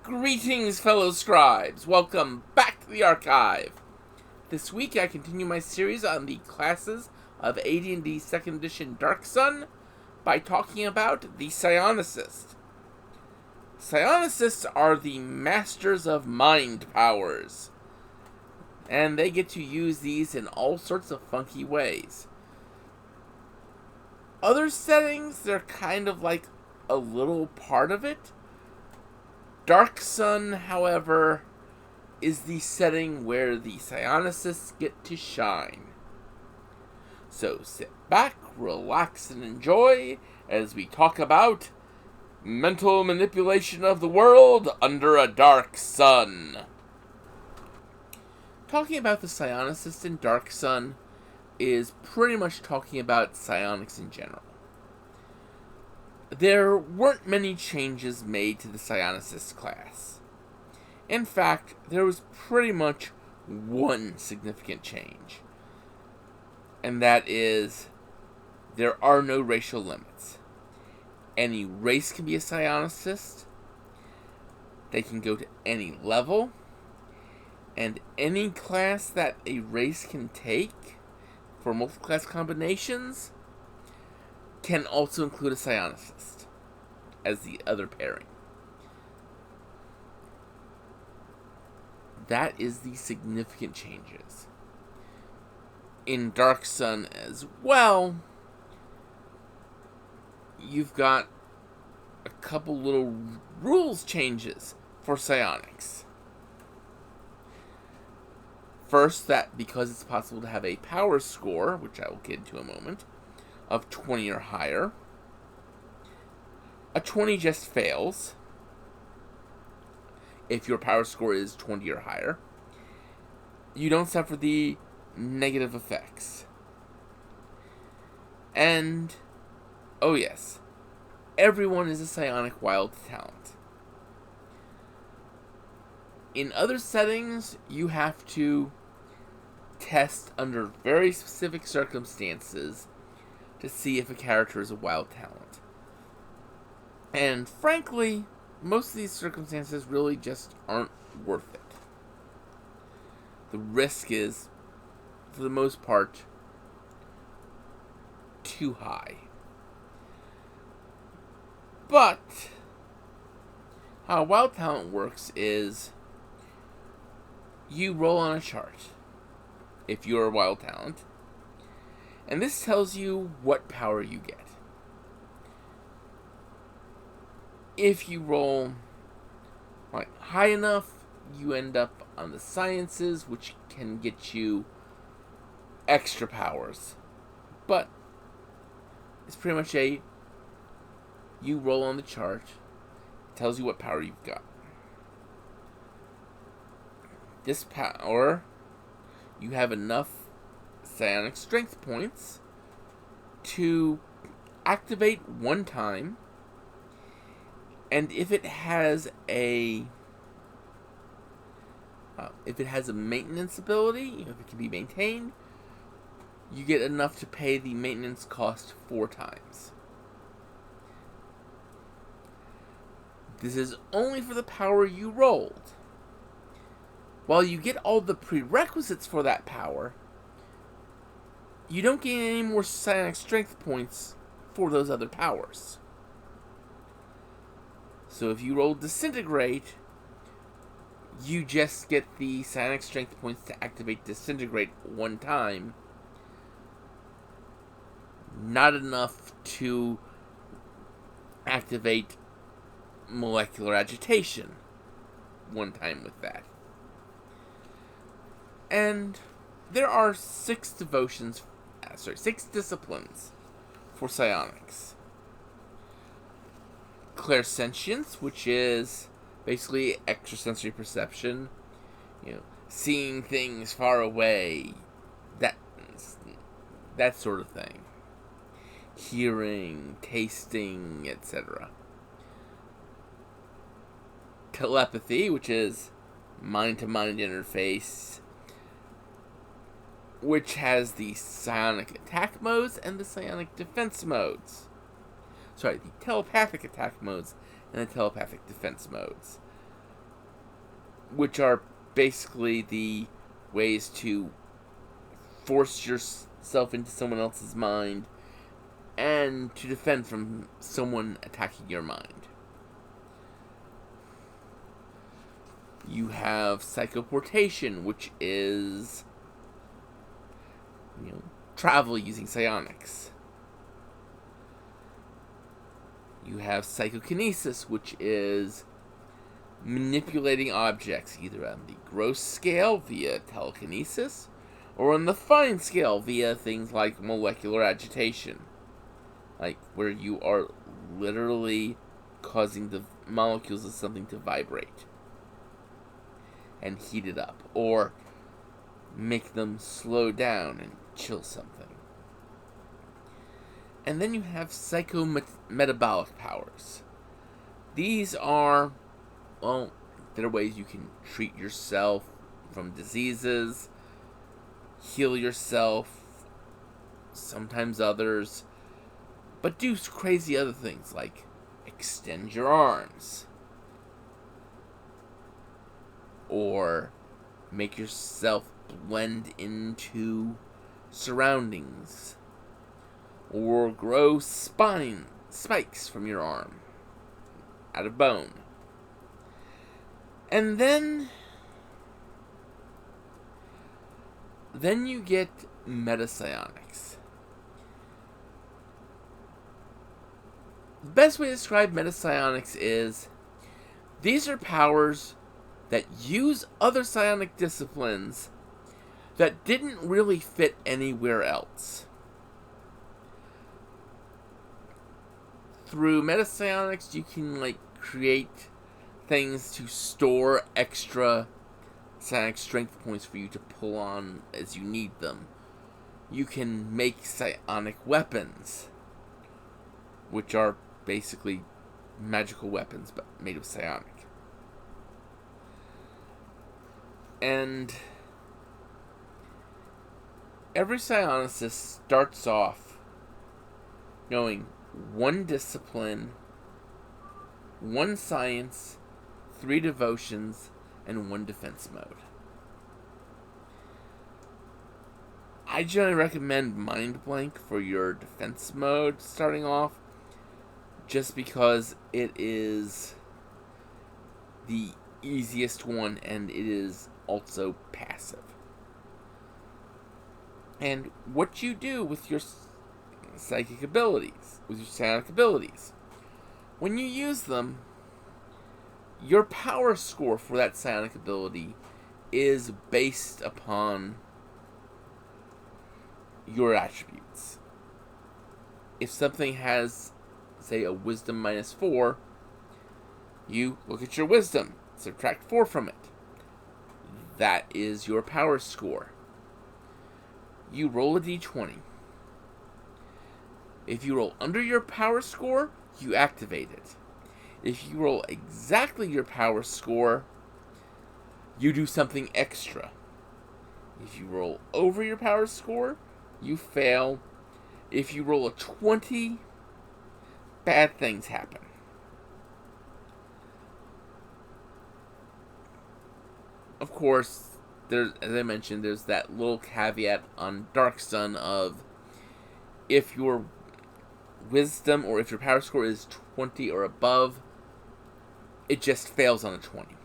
Greetings, fellow scribes! Welcome back to the archive! This week I continue my series on the classes of AD&D 2nd Edition Dark Sun by talking about the Psionicist. Psionicists are the masters of mind powers, and they get to use these in all sorts of funky ways. Other settings, they're kind of like a little part of it. Dark Sun, however, is the setting where the Psionicists get to shine. So sit back, relax, and enjoy as we talk about mental manipulation of the world under a dark sun. Talking about the Psionicist in Dark Sun is pretty much talking about psionics in general. There weren't many changes made to the Psionicist class. In fact, there was pretty much one significant change. And that is, there are no racial limits. Any race can be a Psionicist. They can go to any level. And any class that a race can take for multi-class combinations can also include a Psionicist as the other pairing. That is the significant changes. In Dark Sun as well, you've got a couple little rules changes for psionics. First, that because it's possible to have a power score, which I will get into in a moment, of 20 or higher, a 20 just fails if your power score is 20 or higher. You don't suffer the negative effects. And, oh yes, everyone is a psionic wild talent. In other settings, you have to test under very specific circumstances to see if a character is a wild talent. And frankly, most of these circumstances really just aren't worth it. The risk is, for the most part, too high. But how a wild talent works is you roll on a chart if you're a wild talent, and this tells you what power you get. If you roll high enough, you end up on the sciences, which can get you extra powers. But it's pretty much you roll on the chart, it tells you what power you've got. This power, you have enough psionic strength points to activate one time, and if it has a maintenance ability, if it can be maintained, you get enough to pay the maintenance cost 4 times. This is only for the power you rolled. While you get all the prerequisites for that power, you don't gain any more psionic strength points for those other powers. So if you roll Disintegrate, you just get the psionic strength points to activate Disintegrate one time. Not enough to activate Molecular Agitation one time with that. And there are 6 disciplines for psionics. Clairsentience, which is basically extrasensory perception, seeing things far away, that sort of thing. Hearing, tasting, etc. Telepathy, which is mind-to-mind interface, which has the psionic attack modes and the psionic defense modes. The telepathic attack modes and the telepathic defense modes. which are basically the ways to force yourself into someone else's mind and to defend from someone attacking your mind. You have psychoportation, which is, travel using psionics. You have psychokinesis, which is manipulating objects either on the gross scale via telekinesis or on the fine scale via things like molecular agitation, like where you are literally causing the molecules of something to vibrate and heat it up, or make them slow down and chill something. And then you have psychometabolic powers. These are, they're ways you can treat yourself from diseases, heal yourself, sometimes others, but do crazy other things like extend your arms, or make yourself blend into surroundings, or grow spikes from your arm out of bone. And then you get metapsionics. The best way to describe metapsionics is these are powers that use other psionic disciplines that didn't really fit anywhere else. Through metapsionics, you can create things to store extra psionic strength points for you to pull on as you need them. You can make psionic weapons, which are basically magical weapons but made of psionic. And every psionicist starts off knowing one discipline, one science, 3 devotions, and 1 defense mode. I generally recommend Mind Blank for your defense mode starting off, just because it is the easiest one and it is also passive. And what you do with your psychic abilities, with your psionic abilities, when you use them, your power score for that psionic ability is based upon your attributes. If something has, say, a wisdom -4, you look at your wisdom, subtract 4 from it. That is your power score. You roll a d20. If you roll under your power score, you activate it. If you roll exactly your power score, you do something extra. If you roll over your power score, you fail. If you roll a 20, bad things happen. Of course, as I mentioned, there's that little caveat on Dark Sun of if your wisdom or if your power score is 20 or above, it just fails on a 20.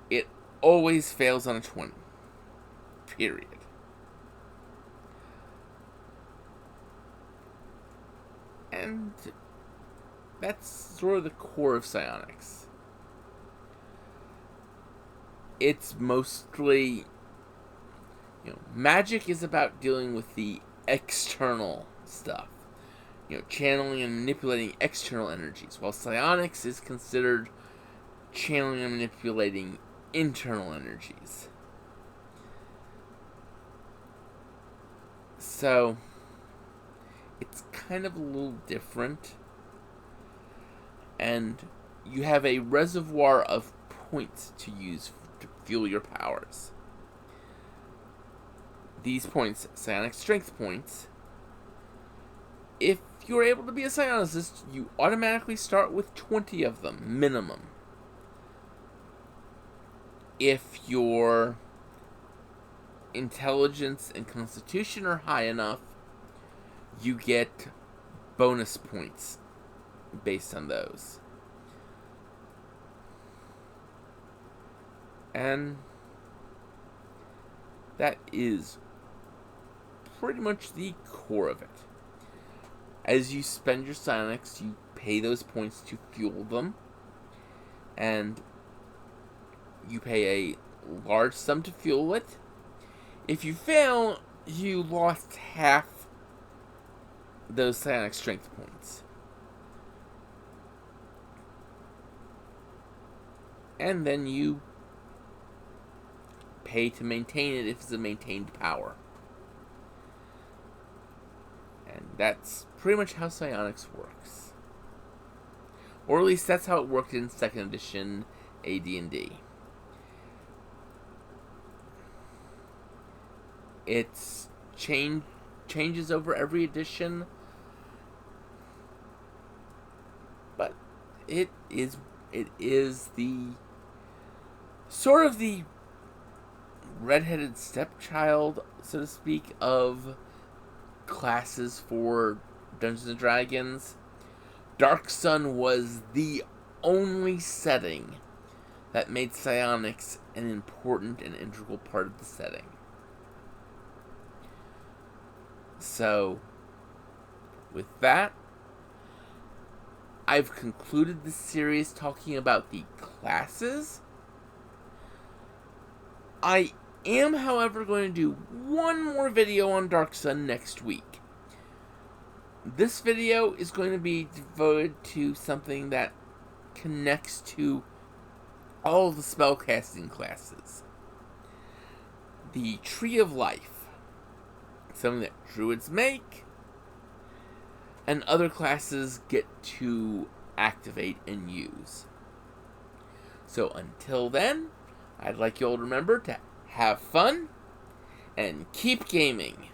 It always fails on a 20. Period. And that's sort of the core of psionics. It's mostly, magic is about dealing with the external stuff. Channeling and manipulating external energies, while psionics is considered channeling and manipulating internal energies. So, it's kind of a little different. And you have a reservoir of points to use to fuel your powers. These points, psionic strength points, if you're able to be a psionicist, you automatically start with 20 of them, minimum. if your intelligence and constitution are high enough, you get bonus points based on those. And that is pretty much the core of it. As you spend your psionics, you pay those points to fuel them, and you pay a large sum to fuel it. If you fail, you lost half those psionic strength points. And then you pay to maintain it if it's a maintained power. And that's pretty much how psionics works. Or at least that's how it worked in 2nd edition AD&D. It's changes over every edition, but it is the sort of the redheaded stepchild, so to speak, of classes for Dungeons and Dragons. Dark Sun was the only setting that made psionics an important and integral part of the setting. So, with that, I've concluded this series talking about the classes. I am, however, going to do one more video on Dark Sun next week. This video is going to be devoted to something that connects to all of the spellcasting classes. The Tree of Life. Something that druids make, and other classes get to activate and use. So until then, I'd like you all to remember to have fun and keep gaming.